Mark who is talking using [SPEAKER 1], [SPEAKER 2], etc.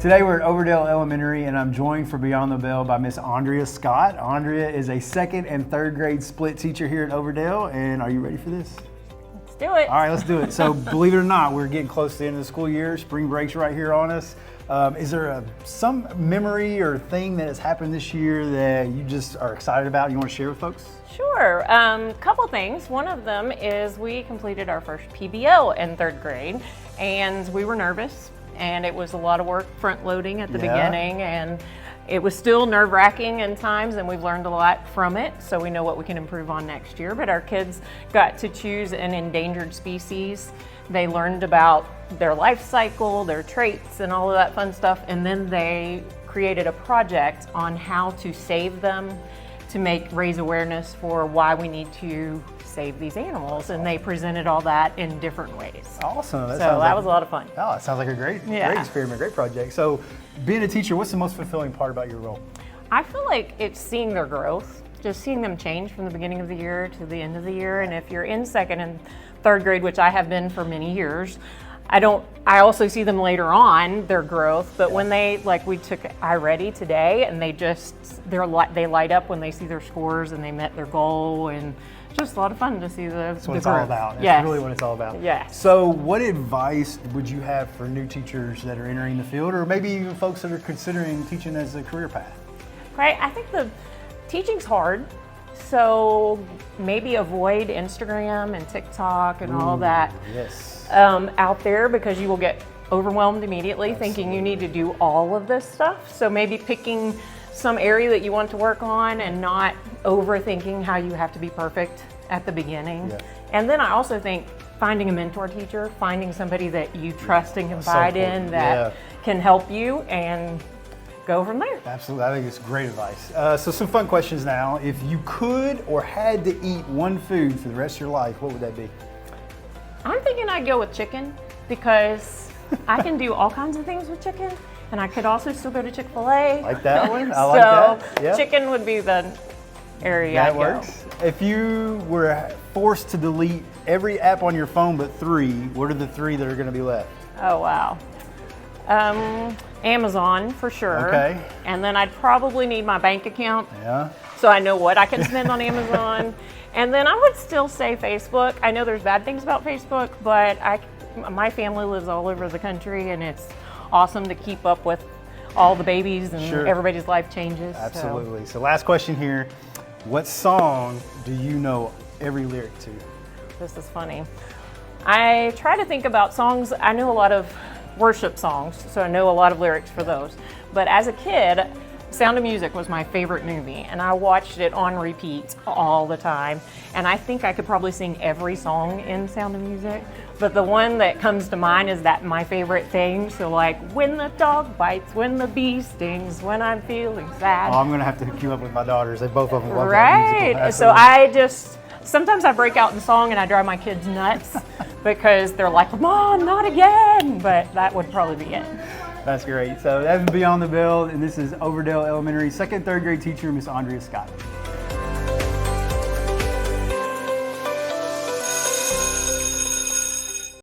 [SPEAKER 1] Today we're at Overdale Elementary, and I'm joined for Beyond the Bell by Miss Andrea Scott. Andrea is a second and third grade split teacher here at Overdale, and are you ready for this?
[SPEAKER 2] Let's do it.
[SPEAKER 1] All right, let's do it. So believe it or not, we're getting close to the end of the school year. Spring break's right here on us. Is there some memory or thing that has happened this year that you just are excited about you want to share with folks?
[SPEAKER 2] Sure. Couple things. One of them is we completed our first PBL in third grade, and we were nervous, and it was a lot of work front loading at the beginning, and it was still nerve-wracking in times, and we've learned a lot from it, so we know what we can improve on next year. But our kids got to choose an endangered species. They learned about their life cycle, their traits, and all of that fun stuff, and then they created a project on how to save them, to raise awareness for why we need to save these animals, and they presented all that in different ways.
[SPEAKER 1] Awesome.
[SPEAKER 2] That was a lot of fun.
[SPEAKER 1] Oh, it sounds like a great experiment, great project. So being a teacher, what's the most fulfilling part about your role?
[SPEAKER 2] I feel like it's seeing their growth, just seeing them change from the beginning of the year to the end of the year. And if you're in second and third grade, which I have been for many years, I also see them later on, their growth, but when we took iReady today, and they light up when they see their scores and they met their goal, and just a lot of fun to see
[SPEAKER 1] That's what
[SPEAKER 2] the
[SPEAKER 1] it's
[SPEAKER 2] growth.
[SPEAKER 1] all about.
[SPEAKER 2] Yes.
[SPEAKER 1] It's really what it's all about.
[SPEAKER 2] Yeah.
[SPEAKER 1] So what advice would you have for new teachers that are entering the field, or maybe even folks that are considering teaching as a career path?
[SPEAKER 2] Right, I think the teaching's hard, so maybe avoid Instagram and TikTok and all that out there, because you will get overwhelmed immediately thinking you need to do all of this stuff. So maybe picking some area that you want to work on and not overthinking how you have to be perfect at the beginning. Yeah. And then I also think finding a mentor teacher, finding somebody that you trust and confide in that can help you, and go from there.
[SPEAKER 1] Absolutely, I think it's great advice. So some fun questions now. If you could or had to eat one food for the rest of your life, what would that be?
[SPEAKER 2] I'm thinking I'd go with chicken, because I can do all kinds of things with chicken, and I could also still go to Chick-fil-A.
[SPEAKER 1] Like that one? I like that.
[SPEAKER 2] So chicken would be the area
[SPEAKER 1] that works. If you were forced to delete every app on your phone but 3, what are the 3 that are going to be left?
[SPEAKER 2] Oh, wow. Amazon for sure.
[SPEAKER 1] Okay.
[SPEAKER 2] And then I'd probably need my bank account.
[SPEAKER 1] Yeah.
[SPEAKER 2] So I know what I can spend on Amazon. And then I would still say Facebook. I know there's bad things about Facebook, but my family lives all over the country, and it's awesome to keep up with all the babies and everybody's life changes.
[SPEAKER 1] Absolutely. So last question here. What song do you know every lyric to?
[SPEAKER 2] This is funny. I try to think about songs. I know a lot of worship songs, so I know a lot of lyrics for those. But as a kid, Sound of Music was my favorite movie, and I watched it on repeat all the time. And I think I could probably sing every song in Sound of Music, but the one that comes to mind is that my favorite thing. So like, when the dog bites, when the bee stings, when I'm feeling sad.
[SPEAKER 1] Oh, I'm gonna have to hook you up with my daughters. They both of them love
[SPEAKER 2] that musical. So sometimes I break out in song and I drive my kids nuts because they're like, Mom, not again. But that would probably be it.
[SPEAKER 1] That's great. So that's Beyond the Bell, and this is Overdale Elementary second and third grade teacher, Miss Andrea Scott.